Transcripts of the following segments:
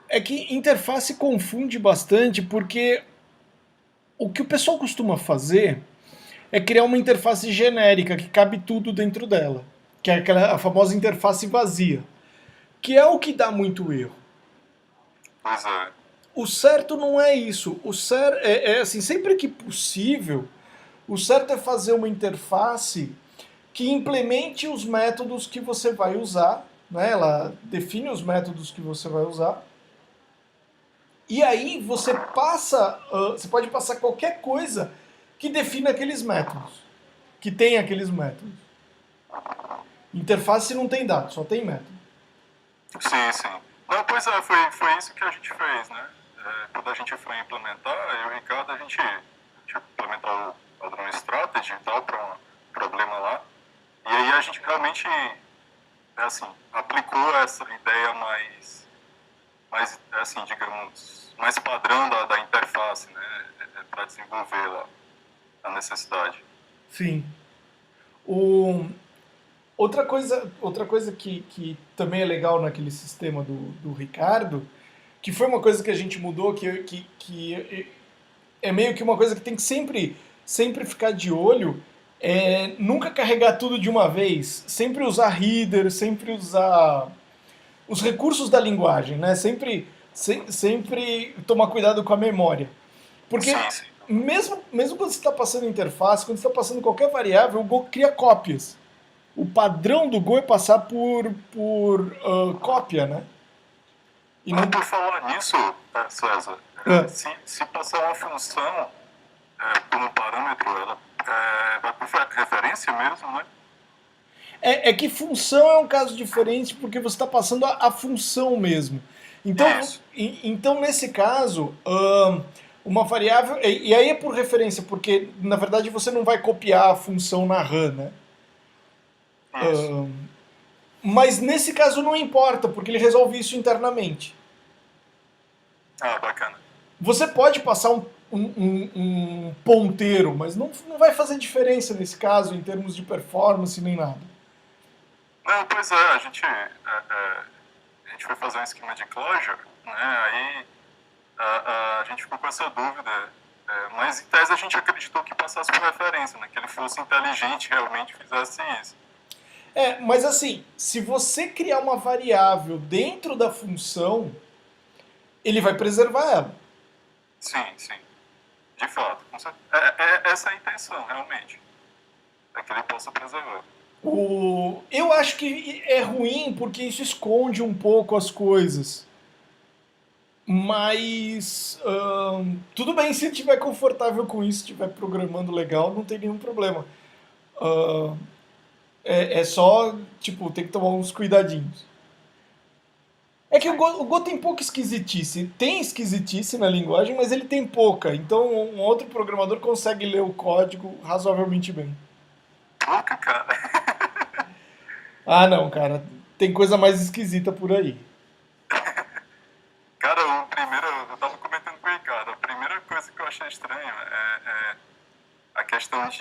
É que interface confunde bastante porque o que o pessoal costuma fazer é criar uma interface genérica que cabe tudo dentro dela, que é aquela a famosa interface vazia, que é o que dá muito erro. Pois é. O certo não é isso. O certo é assim, sempre que possível, o certo é fazer uma interface que implemente os métodos que você vai usar, né? Ela define os métodos que você vai usar. E aí você pode passar qualquer coisa que defina aqueles métodos, que tem aqueles métodos. Interface não tem dados, só tem método. Sim, sim. Não, pois é, foi isso que a gente fez, né? Quando a gente foi implementar, eu e o Ricardo, a gente implementar o padrão strategy e tal para um problema lá. E aí a gente realmente, assim, aplicou essa ideia mais assim, digamos, mais padrão da interface, né? Para desenvolver lá a necessidade. Sim. O, outra coisa que também é legal naquele sistema do Ricardo, que foi uma coisa que a gente mudou, que é meio que uma coisa que tem que sempre ficar de olho, é nunca carregar tudo de uma vez, sempre usar header, sempre usar os recursos da linguagem, né? Sempre tomar cuidado com a memória. Porque Sim, sim. mesmo quando você está passando interface, quando você está passando qualquer variável, o Go cria cópias. O padrão do Go é passar por cópia, né? E Ah, não. por falar nisso, César, Ah, se passar uma função como parâmetro, ela vai por referência mesmo, né? é que função é um caso diferente porque você está passando a função mesmo. Isso. Então nesse caso, uma variável. E aí é por referência, porque na verdade você não vai copiar a função na RAM, né? Isso. Mas nesse caso não importa, porque ele resolve isso internamente. Ah, bacana. Você pode passar um ponteiro, mas não vai fazer diferença nesse caso em termos de performance nem nada. Não, pois é, a gente foi fazer um esquema de closure, né? Aí a gente ficou com essa dúvida. Mas em tese a gente acreditou que passasse por referência, né? Que ele fosse inteligente realmente fizesse isso. Mas assim, se você criar uma variável dentro da função, ele vai preservar ela. Sim, sim. De fato. Essa é a intenção, realmente. É que ele possa preservar. Eu acho que é ruim porque isso esconde um pouco as coisas. Mas tudo bem se estiver confortável com isso, estiver programando legal, não tem nenhum problema. Ahn, é só, tipo, tem que tomar uns cuidadinhos. É que Sim. o Go tem pouca esquisitice. Tem esquisitice na linguagem, mas ele tem pouca. Então um outro programador consegue ler o código razoavelmente bem. Pouca, cara. Ah, não, cara. Tem coisa mais esquisita por aí. Cara, eu tava comentando com o Ricardo, a primeira coisa que eu achei estranho é a questão de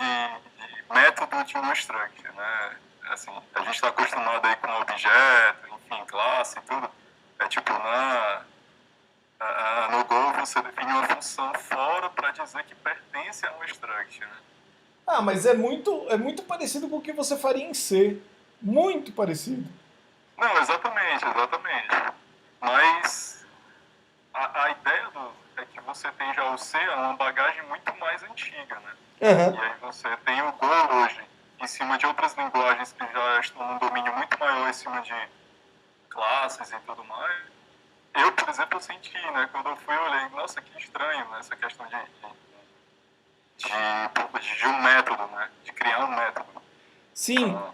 método de um struct, né? Assim, a gente está acostumado aí com objeto, enfim, classe e tudo. É tipo, no Go você define uma função fora para dizer que pertence a um struct, né? Ah, mas é muito parecido com o que você faria em C. Muito parecido. Não, exatamente, exatamente. Mas a ideia é que você tem já o C, é uma bagagem muito mais antiga, né? Aham. E aí você tem o Go hoje, em cima de outras linguagens que já estão num domínio muito maior, em cima de classes e tudo mais. Eu, por exemplo, eu senti, né? Quando eu fui, eu olhei, nossa, que estranho, né, essa questão de um método, né? De criar um método. Sim, Ah,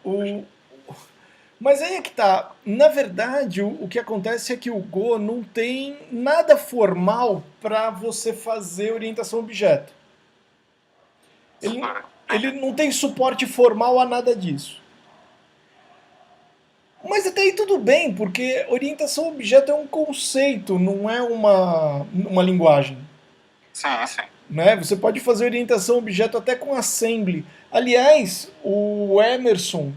mas aí é que tá. Na verdade, o que acontece é que o Go não tem nada formal para você fazer orientação a objeto. Ele, ele entendi. não tem suporte formal a nada disso. Mas até aí tudo bem, porque orientação a objeto é um conceito, não é uma linguagem. Sim, sim. Né? Você pode fazer orientação a objeto até com assembly. Aliás, o Emerson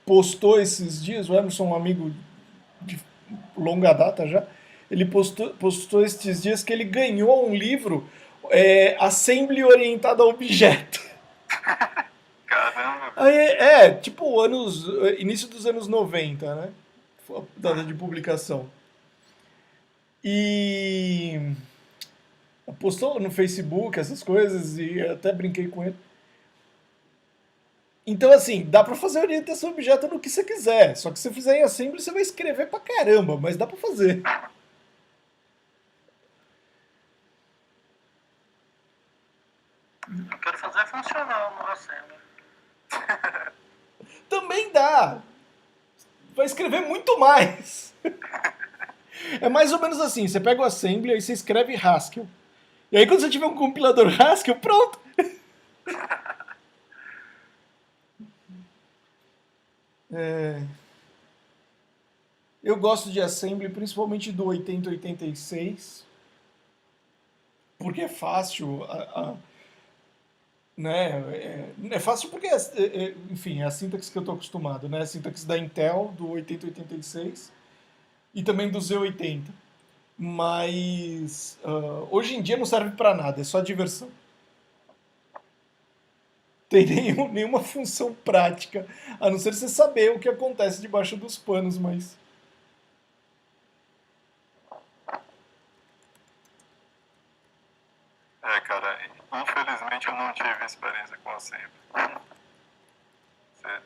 postou esses dias, o Emerson, um amigo de longa data já, ele postou estes dias que ele ganhou um livro Assembly orientado a objeto. Caramba, Aí, tipo início dos anos 90, né? Foi a data de publicação. E postou no Facebook essas coisas e até brinquei com ele. Então, assim, dá pra fazer orientação a objeto no que você quiser. Só que se você fizer em Assembly, você vai escrever pra caramba, mas dá pra fazer. Eu quero fazer funcional no Assembly. Também dá. Vai escrever muito mais. É mais ou menos assim, você pega o Assembly, aí você escreve Haskell. E aí quando você tiver um compilador Haskell, pronto. É, eu gosto de Assembly, principalmente do 8086, porque é fácil, né? É fácil porque, enfim, é a sintaxe que eu estou acostumado, né? A sintaxe da Intel, do 8086, e também do Z80. Mas hoje em dia não serve para nada, é só diversão. Tem nenhuma função prática, a não ser você saber o que acontece debaixo dos panos, mas... cara, infelizmente eu não tive experiência com a Sempre.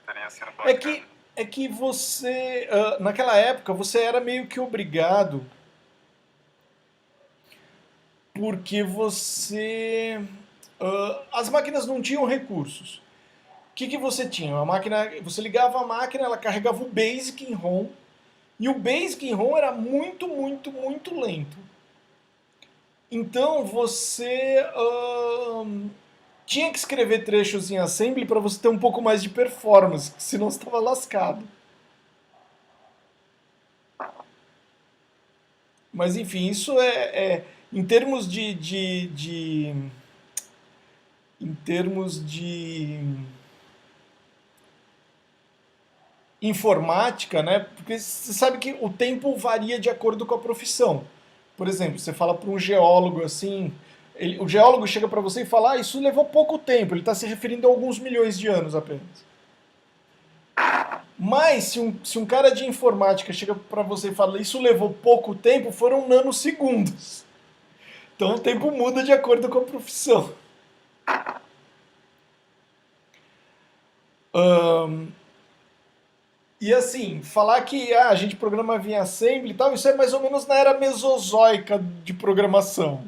Teria sido É bacana. que, é que você, naquela época, você era meio que obrigado, porque as máquinas não tinham recursos. O que você tinha? A máquina, você ligava a máquina, ela carregava o BASIC em ROM, e o BASIC em ROM era muito, muito, muito lento. Então você tinha que escrever trechos em assembly para você ter um pouco mais de performance, senão você estava lascado. Mas enfim, isso em termos em termos de informática, né? Porque você sabe que o tempo varia de acordo com a profissão. Por exemplo, você fala para um geólogo assim, o geólogo chega para você e fala: isso levou pouco tempo. Ele está se referindo a alguns milhões de anos apenas. Mas se um cara de informática chega para você e fala: isso levou pouco tempo, foram nanosegundos. Então o tempo muda de acordo com a profissão. E assim, falar que a gente programava em assembly e tal, isso é mais ou menos na era mesozoica de programação.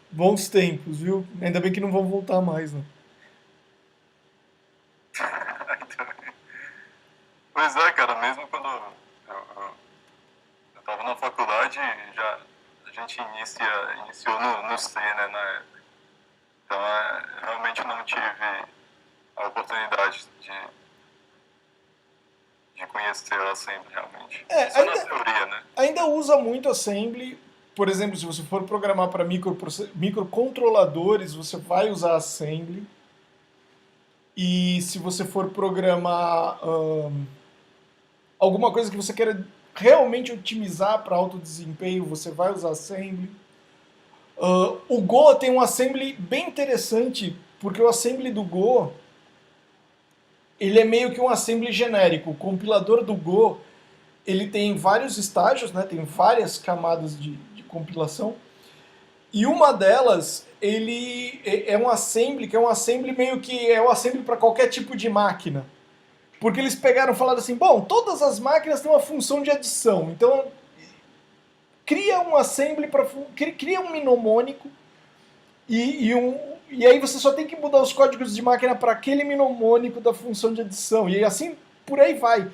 Bons tempos, viu? Ainda bem que não vão voltar mais, né? Pois é, cara, mesmo quando eu tava na faculdade, a gente iniciou no C, né, na época. Então, realmente não tive a oportunidade de conhecer a Assembly, realmente. Só na teoria, né? Ainda usa muito assembly. Por exemplo, se você for programar para microcontroladores, você vai usar assembly. E se você for programar alguma coisa que você queira realmente otimizar para alto desempenho, você vai usar assembly. O Go tem um assembly bem interessante, porque o assembly do Go ele é meio que um assembly genérico. O compilador do Go ele tem vários estágios, né? Tem várias camadas de compilação. E uma delas, ele é um assembly, que é um assembly meio que é um assembly para qualquer tipo de máquina. Porque eles pegaram e falaram assim, bom, todas as máquinas têm uma função de adição, então cria um assembly para cria um mnemônico e aí você só tem que mudar os códigos de máquina para aquele mnemônico da função de adição e assim por aí vai.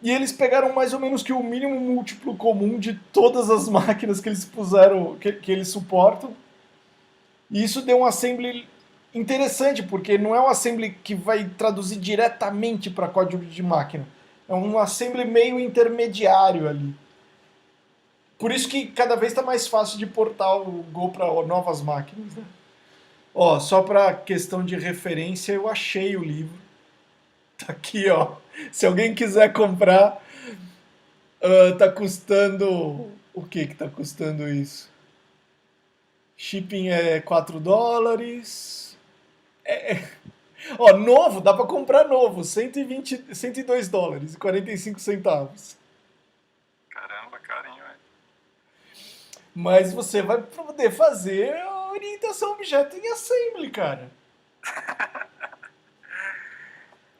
E eles pegaram mais ou menos que o mínimo múltiplo comum de todas as máquinas que eles puseram, que eles suportam. E isso deu um assembly interessante, porque não é um assembly que vai traduzir diretamente para código de máquina. É um assembly meio intermediário ali. Por isso que cada vez está mais fácil de portar o Go para novas máquinas. Né? Ó, só para questão de referência, eu achei o livro. Tá aqui, ó. Se alguém quiser comprar, tá custando. O que que tá custando isso? Shipping é $4. Ó, novo, dá pra comprar novo, $102 e 45 centavos. Caramba, carinho, velho. Mas você vai poder fazer a orientação objeto em assembly, cara.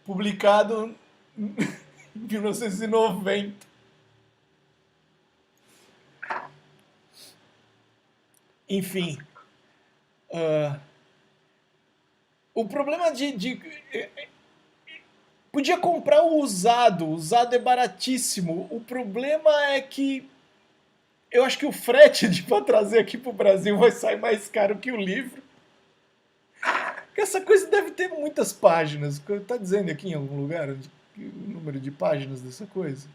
Publicado em 1990. Enfim, ah, o problema podia comprar o usado é baratíssimo. O problema é que eu acho que o frete para trazer aqui pro Brasil vai sair mais caro que o livro. Porque essa coisa deve ter muitas páginas. Tá dizendo aqui em algum lugar o número de páginas dessa coisa?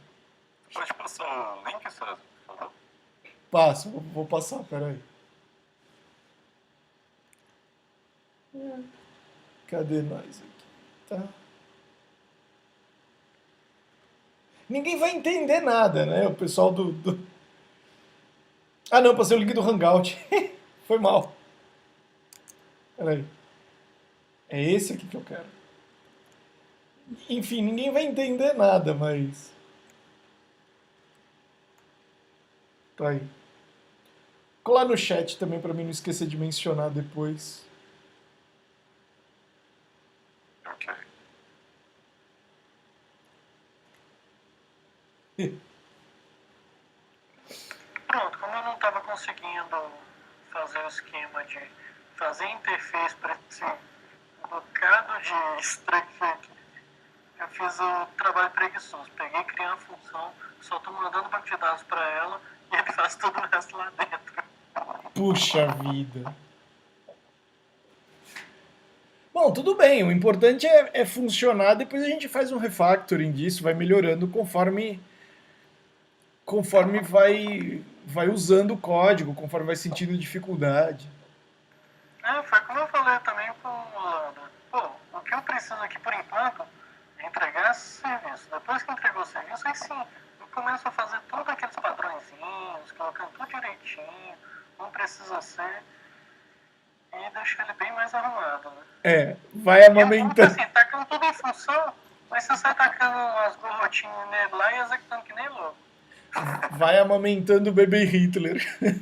Pode passar o link, César, por favor? Passo, vou passar, peraí. Cadê nós aqui? Tá. Ninguém vai entender nada, né? O pessoal Ah, não, passei o link do Hangout. Foi mal. Peraí. É esse aqui que eu quero. Enfim, ninguém vai entender nada, mas... Tá aí. Colar no chat também pra mim não esquecer de mencionar depois. Ok. Pronto, como eu não estava conseguindo fazer o esquema de fazer interface para esse bocado de strike, eu fiz o trabalho preguiçoso. Peguei, criei uma função, só estou mandando banco de dados para ela e ele faz tudo o resto lá dentro. Puxa vida. Bom, tudo bem. O importante é funcionar. Depois a gente faz um refactoring disso, vai melhorando conforme vai usando o código, conforme vai sentindo dificuldade. Foi como eu falei também pro Holanda. Pô, o que eu preciso aqui por enquanto é entregar esse serviço. Depois que entregou o serviço, aí sim, eu começo a fazer todos aqueles padrõezinhos, colocando tudo direitinho, não precisa ser, e deixar ele bem mais arrumado, né? Vai E eu amamentando. assim, tacando tudo em função, mas você sai tacando umas gorrotinhas nele lá e executando que nem louco. Vai amamentando o bebê Hitler. Pior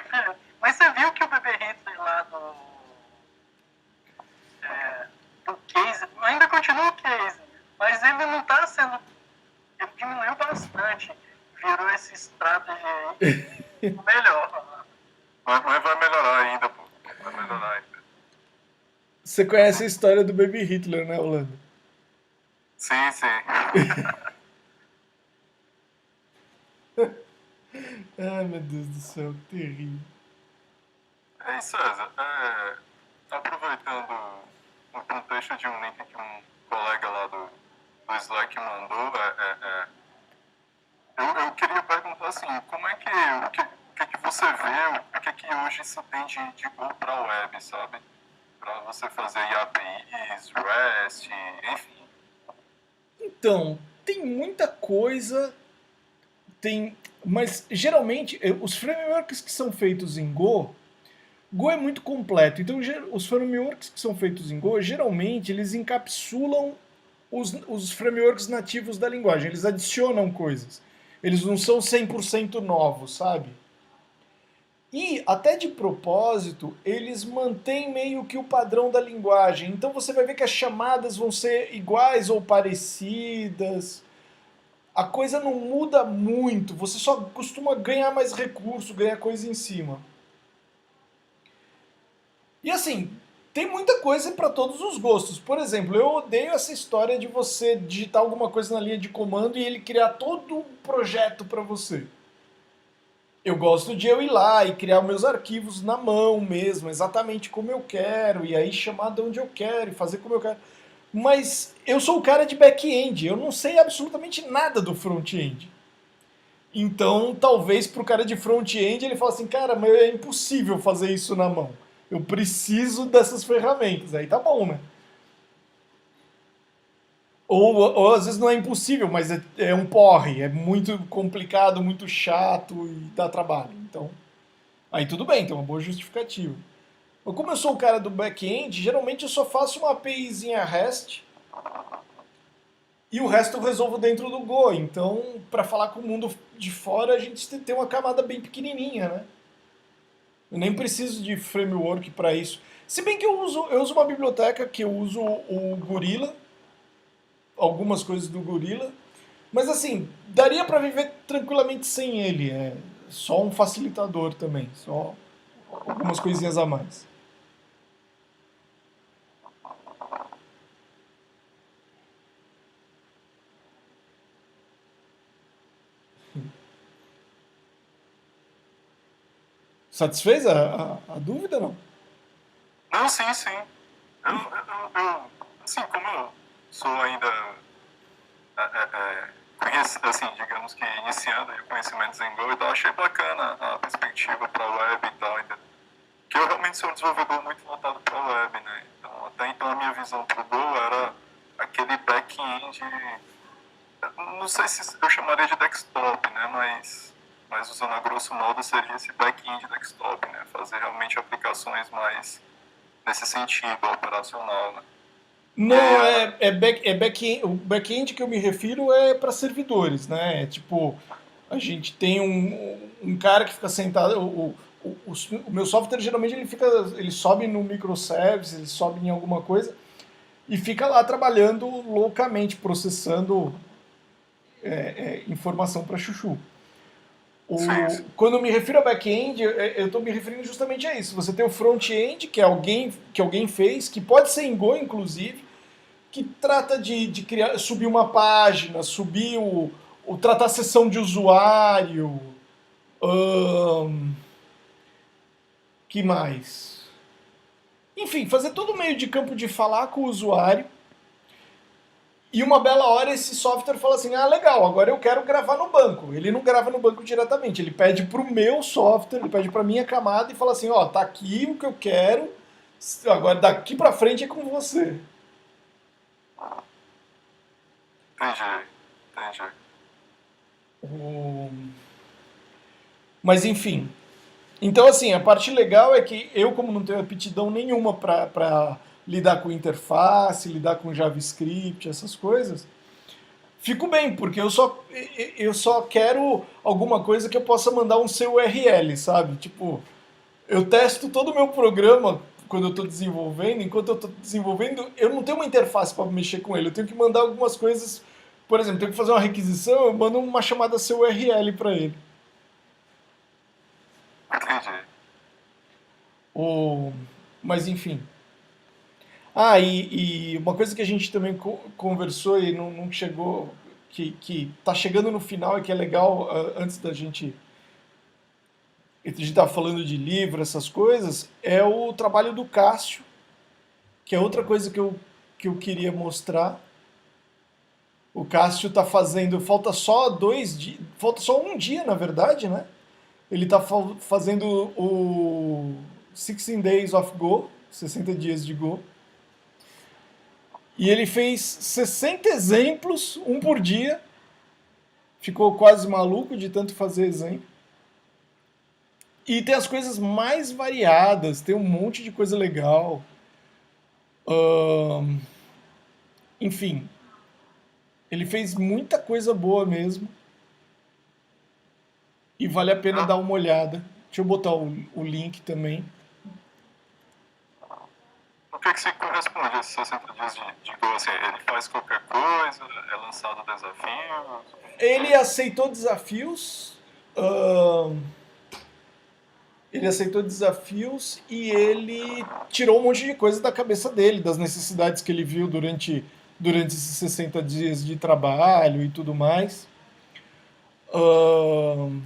que é. Mas você viu que o bebê Hitler lá do case, ainda continua o case, mas ele não tá sendo, ele diminuiu bastante, virou esse strategy aí, melhor. Mas vai melhorar ainda, pô. Vai melhorar ainda. Você conhece a história do bebê Hitler, né, Holanda? Sim, sim. Ai, meu Deus do céu, que terrível. Ei, César, aproveitando o contexto de um link que um colega lá do Slack mandou, eu queria perguntar assim, como é que, o que você vê, o que hoje se tem de Go para a web, sabe? Para você fazer APIs, REST, enfim. Então, tem muita coisa, mas geralmente os frameworks que são feitos em Go é muito completo. Então, os frameworks que são feitos em Go, geralmente, eles encapsulam os frameworks nativos da linguagem. Eles adicionam coisas. Eles não são 100% novos, sabe? E, até de propósito, eles mantêm meio que o padrão da linguagem. Então, você vai ver que as chamadas vão ser iguais ou parecidas. A coisa não muda muito. Você só costuma ganhar mais recurso, ganhar coisa em cima. E assim, tem muita coisa para todos os gostos. Por exemplo, eu odeio essa história de você digitar alguma coisa na linha de comando e ele criar todo um projeto para você. Eu gosto de eu ir lá e criar meus arquivos na mão mesmo, exatamente como eu quero, e aí chamar de onde eu quero e fazer como eu quero. Mas eu sou o cara de back-end, eu não sei absolutamente nada do front-end. Então, talvez para o cara de front-end ele fale assim, cara, mas é impossível fazer isso na mão. Eu preciso dessas ferramentas. Aí tá bom, né? Ou às vezes não é impossível, mas é um porre, é muito complicado, muito chato e dá trabalho. Então, aí tudo bem, tem uma boa justificativa. Mas como eu sou o cara do back-end, geralmente eu só faço uma APIzinha REST e o resto eu resolvo dentro do Go. Então, para falar com o mundo de fora, a gente tem uma camada bem pequenininha, né? Eu nem preciso de framework para isso. Se bem que eu uso uma biblioteca que eu uso o Gorilla, algumas coisas do Gorilla, mas assim, daria para viver tranquilamente sem ele. É só um facilitador também, só algumas coisinhas a mais. Satisfez a dúvida, não? Não, sim, sim. Assim, como eu sou ainda, assim, digamos que iniciando o conhecimento em Go, então eu achei bacana a perspectiva para web e tal, entendeu? Que eu realmente sou um desenvolvedor muito voltado para web, né? Então, até então a minha visão para o Go era aquele back-end, não sei se eu chamaria de desktop, né? Mas usando a grosso modo seria esse back-end desktop, né? Fazer realmente aplicações mais nesse sentido operacional, né? E aí Não, o back-end que eu me refiro é para servidores, né? É tipo, a gente tem um cara que fica sentado. O meu software geralmente ele sobe no microservice, ele sobe em alguma coisa e fica lá trabalhando loucamente, processando informação para chuchu. sim, sim. Quando eu me refiro a back-end, eu estou me referindo justamente a isso. Você tem o front-end, que alguém fez, que pode ser em Go, inclusive, que trata de criar, subir uma página, tratar a sessão de usuário. Que mais? Enfim, fazer todo o meio de campo de falar com o usuário. E uma bela hora esse software fala assim: ah, legal, agora eu quero gravar no banco. Ele não grava no banco diretamente, ele pede pro meu software, ele pede pra minha camada e fala assim: ó, tá aqui o que eu quero, agora daqui pra frente é com você. Entendi, entendi. O- Mas enfim. Então, assim, a parte legal é que eu, como não tenho aptidão nenhuma para lidar com interface, lidar com JavaScript, essas coisas, fico bem, porque eu só quero alguma coisa que eu possa mandar um CURL, sabe? Tipo, eu testo todo o meu programa quando eu estou desenvolvendo, enquanto eu estou desenvolvendo, eu não tenho uma interface para mexer com ele, eu tenho que mandar algumas coisas, por exemplo, tenho que fazer uma requisição, eu mando uma chamada CURL para ele. Entendi. Ou, mas enfim. Ah, e uma coisa que a gente também conversou e não chegou, que tá chegando no final e que é legal, antes a gente tá falando de livro, essas coisas, é o trabalho do Cássio, que é outra coisa que eu queria mostrar. O Cássio tá fazendo, falta só um dia, na verdade, né? Ele tá fazendo o 16 Days of Go, 60 dias de Go. E ele fez 60 exemplos, um por dia. Ficou quase maluco de tanto fazer exemplo. E tem as coisas mais variadas, tem um monte de coisa legal. Ahn, enfim, ele fez muita coisa boa mesmo. E vale a pena dar uma olhada. Deixa eu botar o link também. O que se corresponde a esses 60 dias de Go? Assim, ele faz qualquer coisa, é lançado desafios? Ele aceitou desafios. ahn, Ele aceitou desafios e ele tirou um monte de coisa da cabeça dele, das necessidades que ele viu durante esses 60 dias de trabalho e tudo mais. Ahn,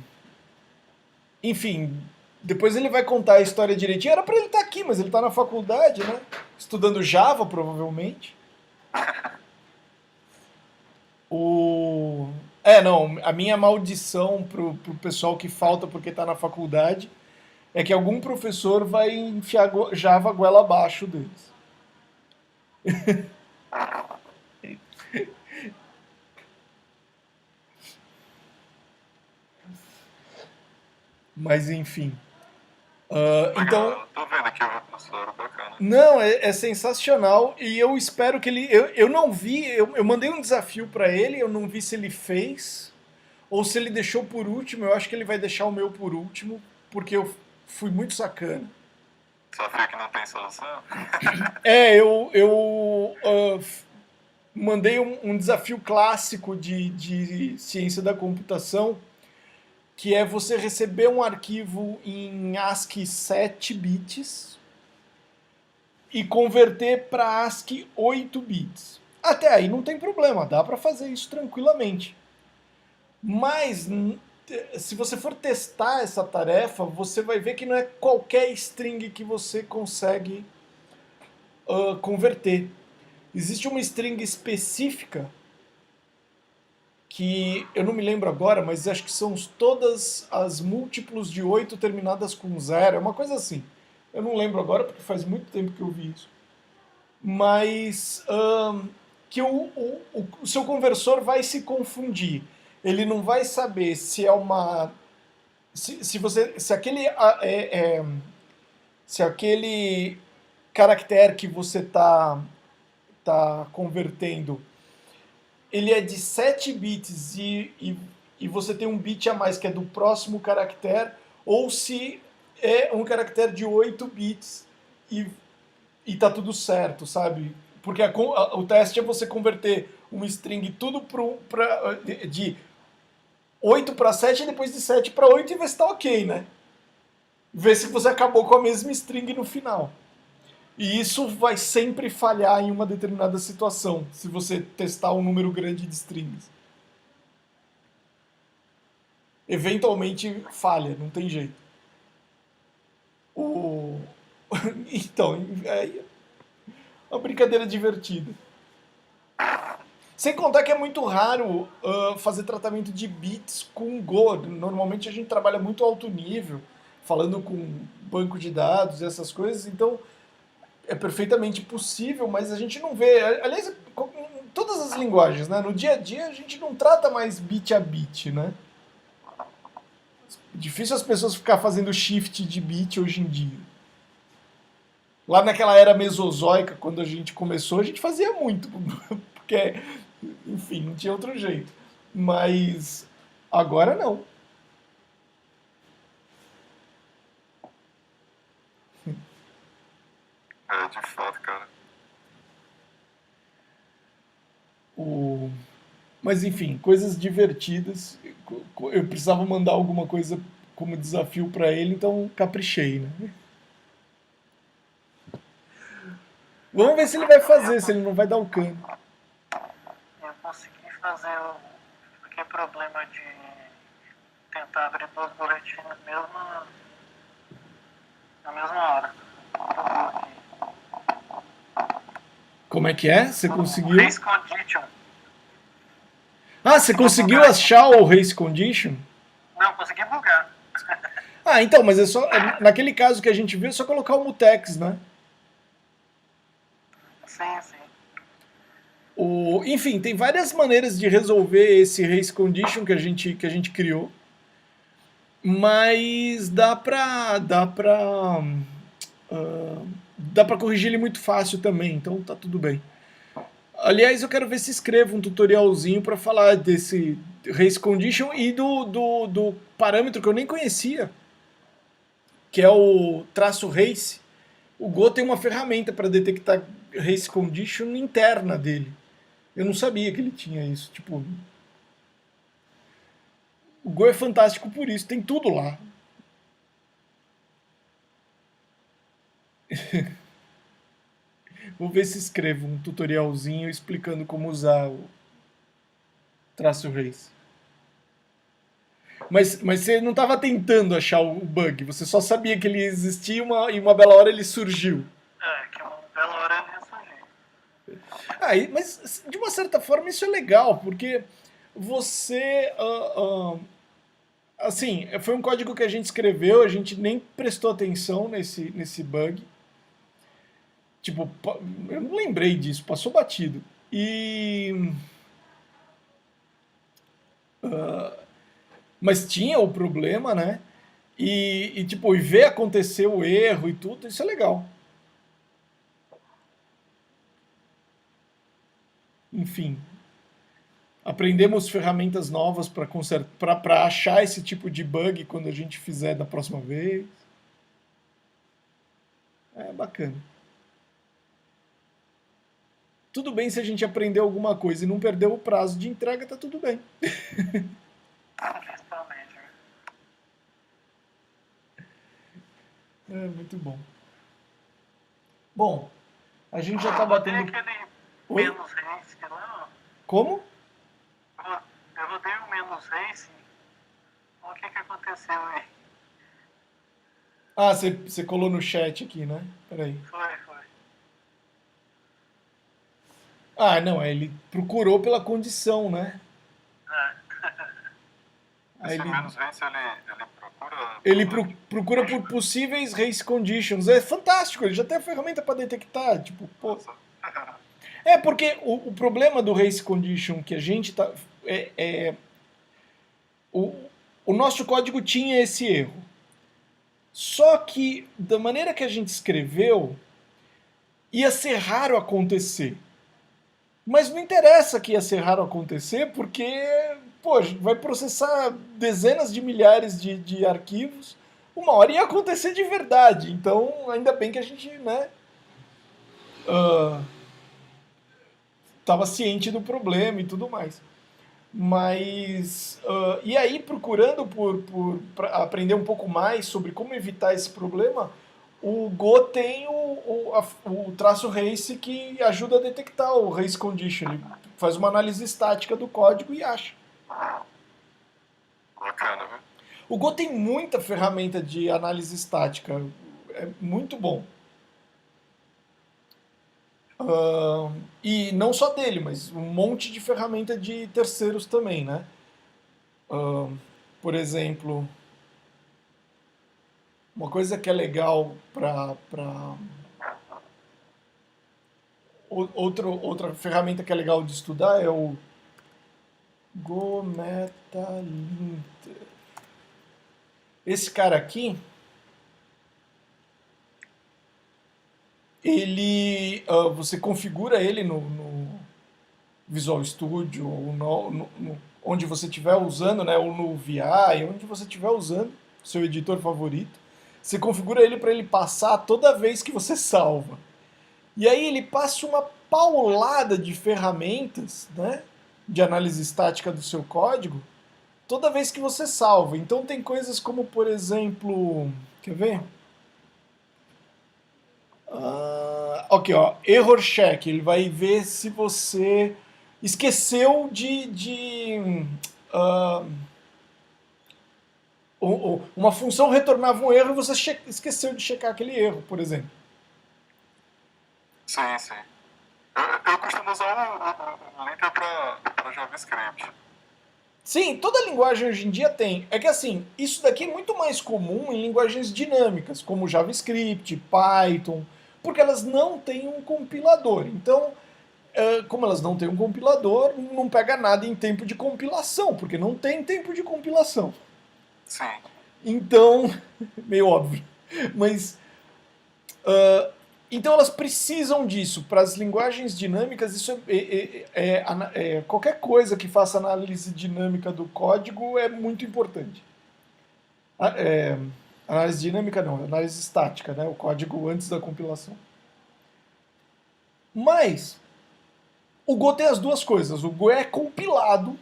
enfim, depois ele vai contar a história direitinho. Era para ele estar aqui, mas ele está na faculdade, né? Estudando Java, provavelmente. O... não, a minha maldição pro pessoal que falta porque está na faculdade é que algum professor vai enfiar Java goela abaixo deles. Mas enfim. Então, Legal, tô vendo aqui o repositório, bacana. não, é sensacional e eu espero que ele. Eu não vi, eu mandei um desafio para ele, eu não vi se ele fez ou se ele deixou por último. Eu acho que ele vai deixar o meu por último, porque eu fui muito sacana. Desafio que não tem solução? Eu mandei um desafio clássico de ciência da computação, que é você receber um arquivo em ASCII 7 bits e converter para ASCII 8 bits. Até aí não tem problema, dá para fazer isso tranquilamente. Mas se você for testar essa tarefa, você vai ver que não é qualquer string que você consegue converter. Existe uma string específica que eu não me lembro agora, mas acho que são todas as múltiplos de 8 terminadas com 0, é uma coisa assim. Eu não lembro agora porque faz muito tempo que eu vi isso. Mas que o seu conversor vai se confundir. Ele não vai saber se é uma. Se aquele. Se aquele caractere que você tá convertendo ele é de 7 bits e você tem um bit a mais que é do próximo caractere, ou se é um caractere de 8 bits e tá tudo certo, sabe? Porque o teste é você converter uma string tudo de 8 para 7 e depois de 7 para 8 e ver se tá ok, né? Ver se você acabou com a mesma string no final. E isso vai sempre falhar em uma determinada situação, se você testar um número grande de strings. Eventualmente falha, não tem jeito. O... Então, é uma brincadeira divertida. Sem contar que é muito raro fazer tratamento de bits com Go. Normalmente a gente trabalha muito alto nível, falando com banco de dados e essas coisas, então é perfeitamente possível, mas a gente não vê. Aliás, em todas as linguagens, né? No dia a dia a gente não trata mais bit a bit, né? Difícil as pessoas ficar fazendo shift de bit hoje em dia. Lá naquela era mesozoica, quando a gente começou, a gente fazia muito, porque, enfim, não tinha outro jeito. Mas agora não. É, de fato, cara. O... Mas enfim, coisas divertidas. Eu precisava mandar alguma coisa como desafio para ele, então caprichei, né? Vamos ver se ele vai fazer, se ele não vai dar o cano. Eu consegui fazer aquele problema de tentar abrir duas boletins mesmo na mesma hora. Como é que é? Você conseguiu? Race Condition. Ah, você conseguiu achar o Race Condition? Não, consegui bugar. Ah, então, mas é só. Naquele caso que a gente viu, é só colocar o mutex, né? Sim, sim. Enfim, tem várias maneiras de resolver esse Race Condition que a gente criou. Mas dá pra corrigir ele muito fácil também, então tá tudo bem. Aliás, eu quero ver se escrevo um tutorialzinho para falar desse Race Condition e do parâmetro que eu nem conhecia, que é o traço race. O Go tem uma ferramenta para detectar Race Condition interna dele. Eu não sabia que ele tinha isso. Tipo, o Go é fantástico por isso, tem tudo lá. Vou ver se escrevo um tutorialzinho explicando como usar o traço race. Mas você não estava tentando achar o bug, você só sabia que ele existia e uma bela hora ele surgiu. É, que uma bela hora ele ressurgiu. Mas de uma certa forma isso é legal, porque você. Assim, foi um código que a gente escreveu, a gente nem prestou atenção nesse bug. Tipo, eu não lembrei disso, passou batido. Mas tinha o problema, né? tipo, e ver acontecer o erro e tudo, isso é legal. Enfim, aprendemos ferramentas novas para achar esse tipo de bug quando a gente fizer da próxima vez. É bacana. Tudo bem se a gente aprendeu alguma coisa e não perdeu o prazo de entrega, tá tudo bem. Principalmente. Né? É muito bom. Bom, a gente já tá Eu rodei batendo. aquele Oi? menos race lá, Como? ó. Eu rodei o menos race. O que aconteceu aí? Ah, você colou no chat aqui, né? Peraí. Foi. Ah, não, ele procurou pela condição, né? Aí Esse ele, menos race, ele procura... ele procura por possíveis race conditions. É fantástico, ele já tem a ferramenta para detectar. Tipo, pô. Nossa. É porque o problema do race condition que a gente tá. O, o nosso código tinha esse erro. Só que, da maneira que a gente escreveu, ia ser raro acontecer. Mas não interessa que ia ser raro acontecer, porque, pô, vai processar dezenas de milhares de arquivos, uma hora ia acontecer de verdade. Então, ainda bem que a gente, né, tava ciente do problema e tudo mais. Mas, e aí, procurando pra aprender um pouco mais sobre como evitar esse problema, o Go tem o traço race que ajuda a detectar o race condition. Ele faz uma análise estática do código e acha. Bacana, viu? O Go tem muita ferramenta de análise estática. É muito bom. E não só dele, mas um monte de ferramenta de terceiros também, né? Por exemplo, uma coisa que é legal outra ferramenta que é legal de estudar é o Go Metalinter. Esse cara aqui, você configura ele no Visual Studio ou onde você estiver usando, né, ou no VI, onde você estiver usando, seu editor favorito. Você configura ele para ele passar toda vez que você salva. E aí ele passa uma paulada de ferramentas, né, de análise estática do seu código toda vez que você salva. Então tem coisas como, por exemplo, quer ver? Ok, ó, error check. Ele vai ver se você esqueceu ah, uma função retornava um erro e você esqueceu de checar aquele erro, por exemplo. Sim, sim. Eu costumo usar o linter para JavaScript. Sim, toda linguagem hoje em dia tem. É que assim, isso daqui é muito mais comum em linguagens dinâmicas, como JavaScript, Python, porque elas não têm um compilador. Então, como elas não têm um compilador, não pega nada em tempo de compilação, porque não tem tempo de compilação. Sim. Então, meio óbvio. Mas, então elas precisam disso. Para as linguagens dinâmicas, isso qualquer coisa que faça análise dinâmica do código é muito importante. Análise dinâmica não, análise estática, né? O código antes da compilação. Mas o Go tem as duas coisas. O Go é compilado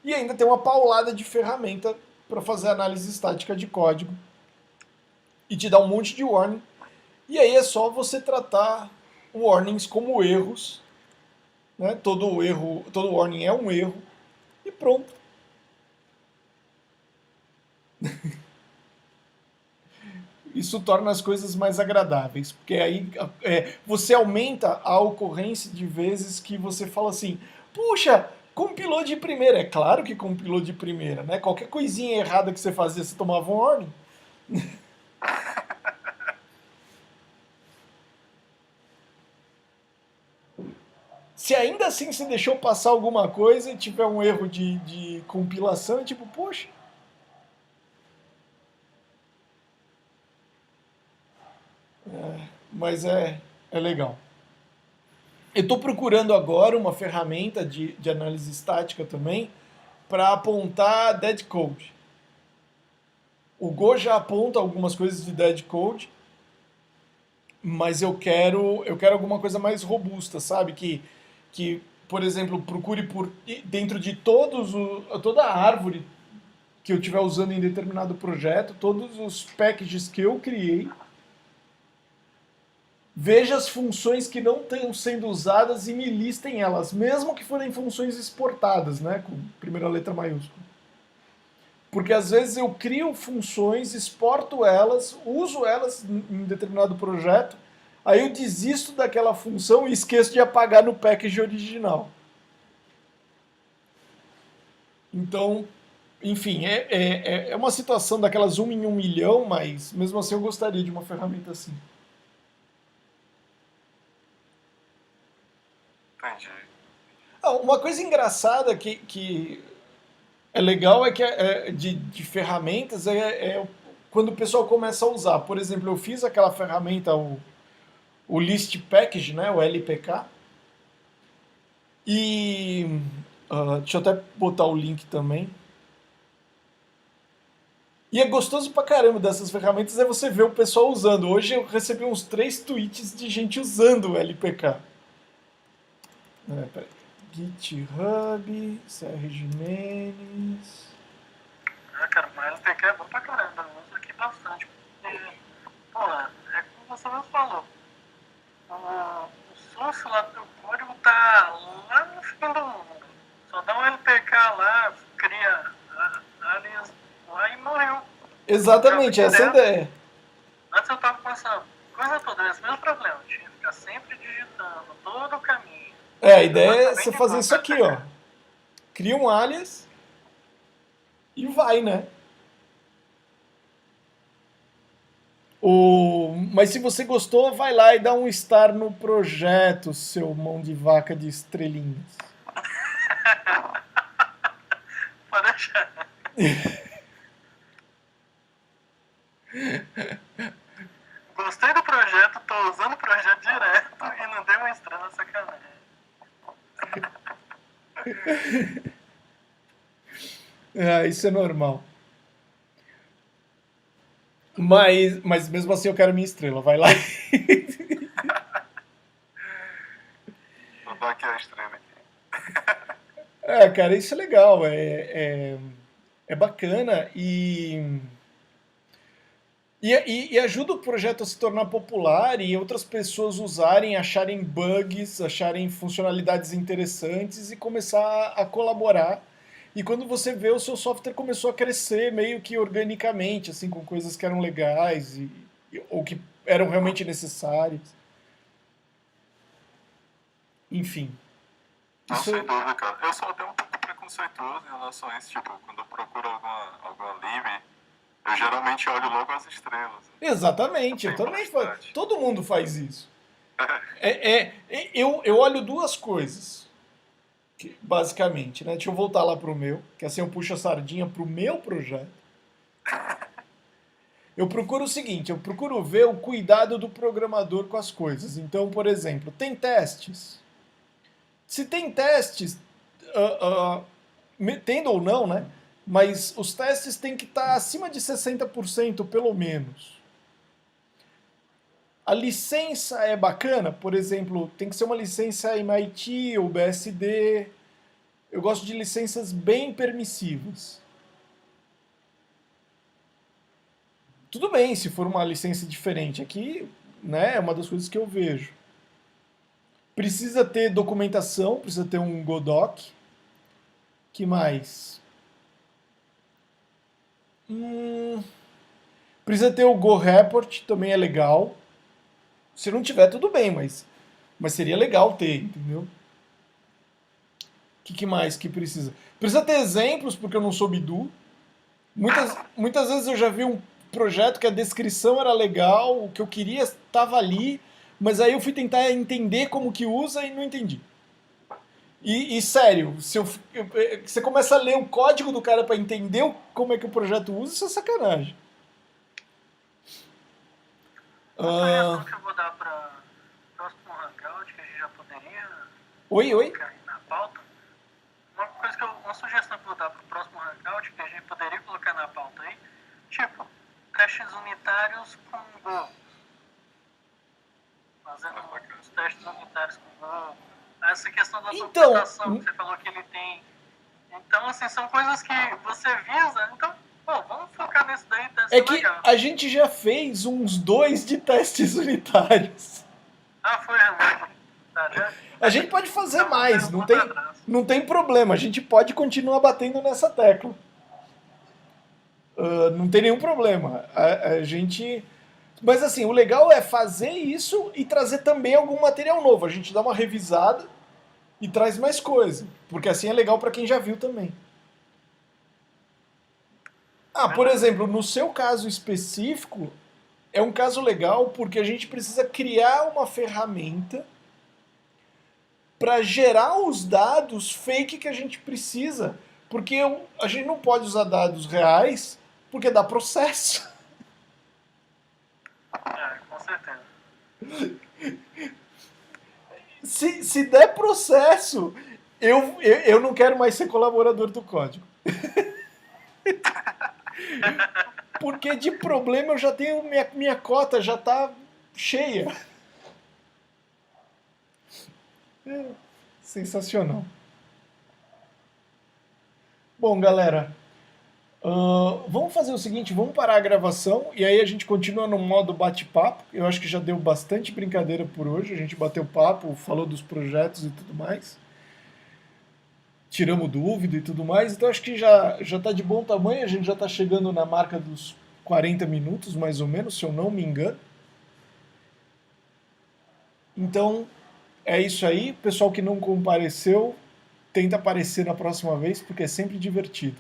e ainda tem uma paulada de ferramenta para fazer análise estática de código e te dá um monte de warning. E aí é só você tratar warnings como erros, né? Todo warning é um erro e pronto. Isso torna as coisas mais agradáveis, porque aí você aumenta a ocorrência de vezes que você fala assim, puxa, compilou de primeira. É claro que compilou de primeira, né? Qualquer coisinha errada que você fazia, você tomava um warning. Se ainda assim você deixou passar alguma coisa e tiver um erro de compilação, é tipo, poxa. Mas é legal. Eu estou procurando agora uma ferramenta de análise estática também para apontar dead code. O Go já aponta algumas coisas de dead code, mas eu quero alguma coisa mais robusta, sabe? Que por exemplo, procure por dentro de toda a árvore que eu estiver usando em determinado projeto, todos os packages que eu criei, veja as funções que não estão sendo usadas e me listem elas, mesmo que forem funções exportadas, né, com primeira letra maiúscula. Porque às vezes eu crio funções, exporto elas, uso elas em determinado projeto, aí eu desisto daquela função e esqueço de apagar no package original. Então, enfim, é uma situação daquelas 1 em 1 milhão, mas mesmo assim eu gostaria de uma ferramenta assim. Entendi. Uma coisa engraçada que é legal é que de ferramentas é quando o pessoal começa a usar. Por exemplo, eu fiz aquela ferramenta, o List Package, né, o LPK, e deixa eu até botar o link também. E é gostoso pra caramba dessas ferramentas é você ver o pessoal usando. Hoje eu recebi uns 3 tweets de gente usando o LPK. Peraí. GitHub, CR Jimenez. Cara, mas LTK é bom pra caramba, eu uso aqui bastante. Porque, pô, é como você mesmo falou. O source lá do teu código tá lá no fim do mundo. Só dá um LPK lá, cria alias lá e morreu. Exatamente, essa é a ideia. Antes eu tava passando coisa toda, esse mesmo problema. Eu tinha que ficar sempre digitando todo o caminho. A ideia é você fazer isso aqui, ó. Cria um alias e vai, né? Mas se você gostou, vai lá e dá um star no projeto, seu mão de vaca de estrelinhas. Pode deixar. Gostei do projeto, tô usando o projeto direto e não dei uma estrela, sacanagem. Isso é normal. Mas mesmo assim eu quero minha estrela, vai lá. Vou dar aqui a estrela aqui. Cara, isso é legal, é bacana e ajuda o projeto a se tornar popular e outras pessoas usarem, acharem bugs, acharem funcionalidades interessantes e começar a colaborar. E quando você vê, o seu software começou a crescer meio que organicamente, assim, com coisas que eram legais ou que eram realmente necessárias. Enfim. Não, Isso, sem dúvida, cara. Eu sou até um pouco preconceituoso em relação a isso. Tipo, quando eu procuro alguma lib, eu geralmente olho logo as estrelas. exatamente, eu Tem também faço. bastante. Todo mundo faz isso. Eu olho duas coisas, basicamente, né? Deixa eu voltar lá pro meu, que assim eu puxo a sardinha pro meu projeto. Eu procuro o seguinte, eu procuro ver o cuidado do programador com as coisas. Então, por exemplo, tem testes. Se tem testes, tendo ou não, né? Mas os testes têm que estar acima de 60% pelo menos. A licença é bacana, por exemplo, tem que ser uma licença MIT ou BSD. Eu gosto de licenças bem permissivas. Tudo bem se for uma licença diferente. Aqui, né, é uma das coisas que eu vejo. Precisa ter documentação, precisa ter um Godoc. Que mais? Precisa ter o Go Report, também é legal. Se não tiver, tudo bem, mas seria legal ter, entendeu? O que mais que precisa? Precisa ter exemplos, porque eu não sou Bidu. Muitas vezes eu já vi um projeto que a descrição era legal, o que eu queria estava ali, mas aí eu fui tentar entender como que usa e não entendi. E sério, você começa a ler o código do cara para entender como é que o projeto usa, isso é sacanagem. Uma Ah, sugestão que eu vou dar para o próximo Hangout, que a gente já poderia oi? colocar aí na pauta. Uma sugestão que eu vou dar para o próximo Hangout, que a gente poderia colocar na pauta aí, tipo, testes unitários com Go. Fazendo os testes unitários com Go. Essa questão da Então, documentação que você falou que ele tem. Então, assim, são coisas que você visa. Então, pô, vamos focar nisso daí, deve é ser que legal. a gente já fez uns 2 de testes unitários. Ah, foi realmente. Tá, já? A gente pode fazer Então, mais, eu não vou tem, pra trás. não tem problema. A gente pode continuar batendo nessa tecla. Não tem nenhum problema. A gente. Mas assim, o legal é fazer isso e trazer também algum material novo. A gente dá uma revisada e traz mais coisa. Porque assim é legal para quem já viu também. Ah, por exemplo, no seu caso específico, é um caso legal porque a gente precisa criar uma ferramenta para gerar os dados fake que a gente precisa. Porque a gente não pode usar dados reais porque dá processo. É, com certeza. Se der processo, eu não quero mais ser colaborador do código. Porque de problema eu já tenho, minha cota já está cheia. É, sensacional. Bom, galera, vamos fazer o seguinte, vamos parar a gravação e aí a gente continua no modo bate-papo. Eu acho que já deu bastante brincadeira por hoje. A gente bateu papo, falou dos projetos e tudo mais. Tiramos dúvida e tudo mais. Então acho que já está de bom tamanho. A gente já está chegando na marca dos 40 minutos, mais ou menos, se eu não me engano. Então é isso aí. Pessoal que não compareceu, tenta aparecer na próxima vez, porque é sempre divertido.